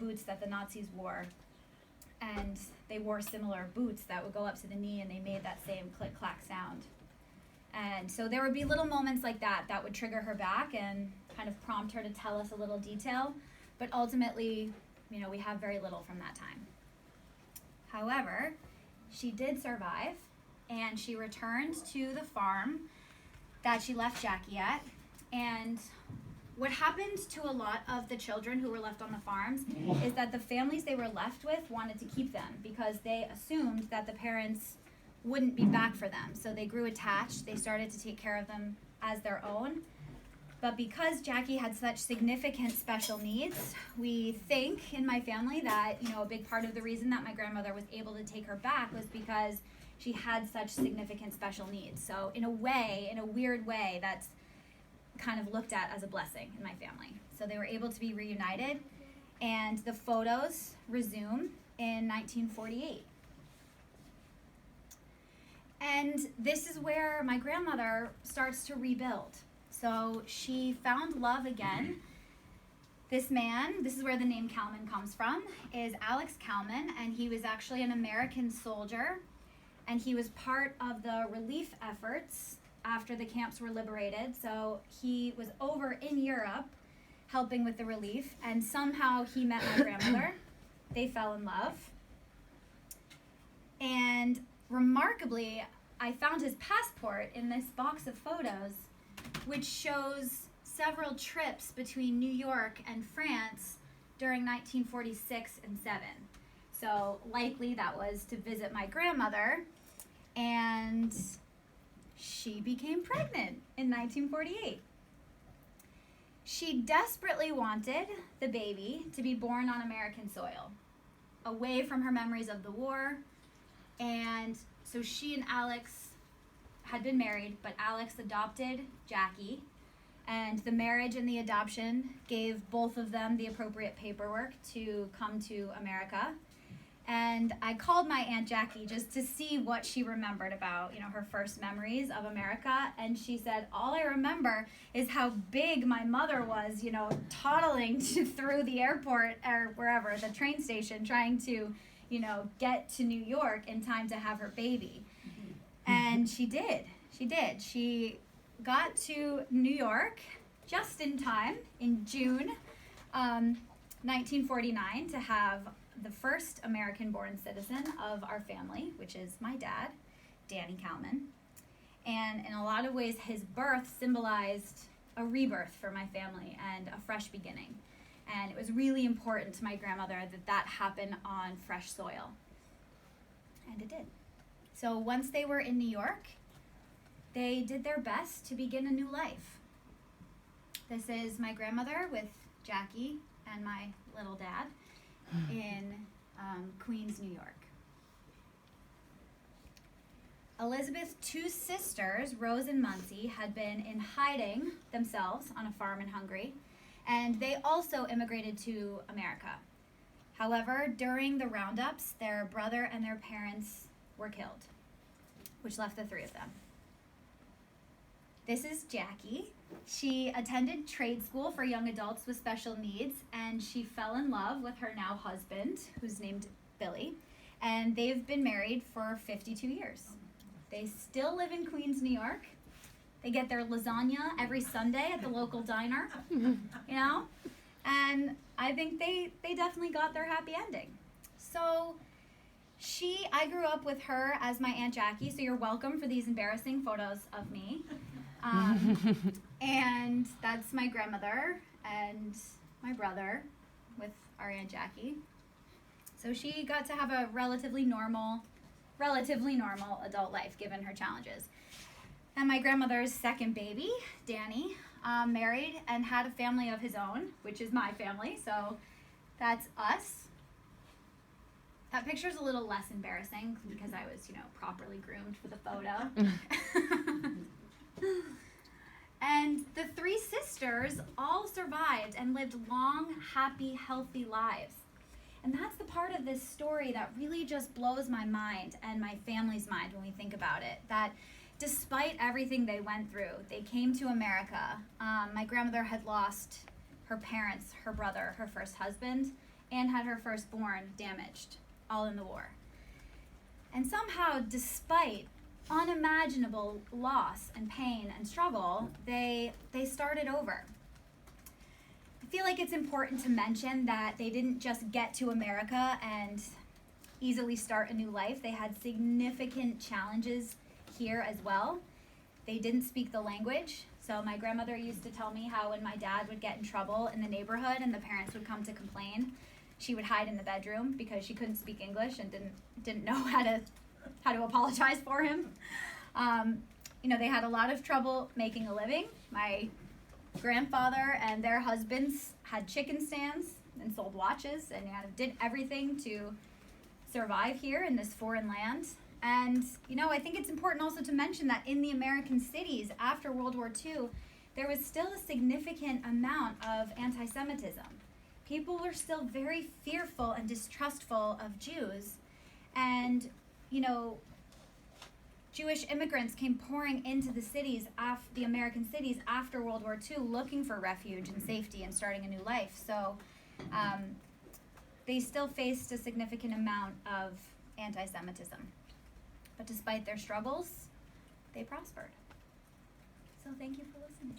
boots that the Nazis wore. And they wore similar boots that would go up to the knee, and they made that same click-clack sound. And so there would be little moments like that that would trigger her back and kind of prompt her to tell us a little detail. But ultimately, we have very little from that time. However, she did survive, and she returned to the farm that she left Jackie at. And what happened to a lot of the children who were left on the farms is that the families they were left with wanted to keep them because they assumed that the parents wouldn't be back for them. So they grew attached. They started to take care of them as their own. But because Jackie had such significant special needs, we think in my family that, a big part of the reason that my grandmother was able to take her back was because she had such significant special needs. So in a weird way, that's kind of looked at as a blessing in my family. So they were able to be reunited, and the photos resume in 1948. And this is where my grandmother starts to rebuild. So she found love again. This man, this is where the name Kalman comes from, is Alex Kalman, and he was actually an American soldier, and he was part of the relief efforts after the camps were liberated. So he was over in Europe helping with the relief, and somehow he met my grandmother. They fell in love. And remarkably, I found his passport in this box of photos, which shows several trips between New York and France during 1946 and 7. So likely that was to visit my grandmother, and she became pregnant in 1948. She desperately wanted the baby to be born on American soil, away from her memories of the war. And so she and Alex had been married, but Alex adopted Jackie, and the marriage and the adoption gave both of them the appropriate paperwork to come to America. And I called my Aunt Jackie just to see what she remembered about, her first memories of America. And she said, all I remember is how big my mother was, toddling through the airport or wherever, the train station, trying to, get to New York in time to have her baby. And she did. She got to New York just in time in June 1949 to have the first American-born citizen of our family, which is my dad, Danny Kalman. And in a lot of ways, his birth symbolized a rebirth for my family and a fresh beginning. And it was really important to my grandmother that happened on fresh soil. And it did. So once they were in New York, they did their best to begin a new life. This is my grandmother with Jackie and my little dad in Queens, New York. Elizabeth's two sisters, Rose and Muncie, had been in hiding themselves on a farm in Hungary, and they also immigrated to America. However, during the roundups, their brother and their parents were killed, which left the three of them. This is Jackie. She attended trade school for young adults with special needs, and she fell in love with her now husband, who's named Billy, and they've been married for 52 years. They still live in Queens, New York. They get their lasagna every Sunday at the local diner, and I think they definitely got their happy ending. So I grew up with her as my Aunt Jackie, so you're welcome for these embarrassing photos of me. And that's my grandmother and my brother with our Aunt Jackie. So she got to have a relatively normal adult life given her challenges. And my grandmother's second baby, Danny, married and had a family of his own, which is my family, so that's us. That picture's a little less embarrassing because I was, properly groomed for the photo. And the three sisters all survived and lived long, happy, healthy lives. And that's the part of this story that really just blows my mind and my family's mind when we think about it. That despite everything they went through, they came to America. My grandmother had lost her parents, her brother, her first husband, and had her firstborn damaged, all in the war. And somehow, despite unimaginable loss and pain and struggle, they started over. I feel like it's important to mention that they didn't just get to America and easily start a new life. They had significant challenges here as well. They didn't speak the language. So my grandmother used to tell me how when my dad would get in trouble in the neighborhood and the parents would come to complain, she would hide in the bedroom because she couldn't speak English and didn't know how to apologize for him. They had a lot of trouble making a living. My grandfather and their husbands had chicken stands and sold watches and did everything to survive here in this foreign land. And, I think it's important also to mention that in the American cities after World War II, there was still a significant amount of anti-Semitism. People were still very fearful and distrustful of Jews. And, Jewish immigrants came pouring into the cities, the American cities after World War II, looking for refuge and safety and starting a new life. So they still faced a significant amount of anti-Semitism. But despite their struggles, they prospered. So thank you for listening.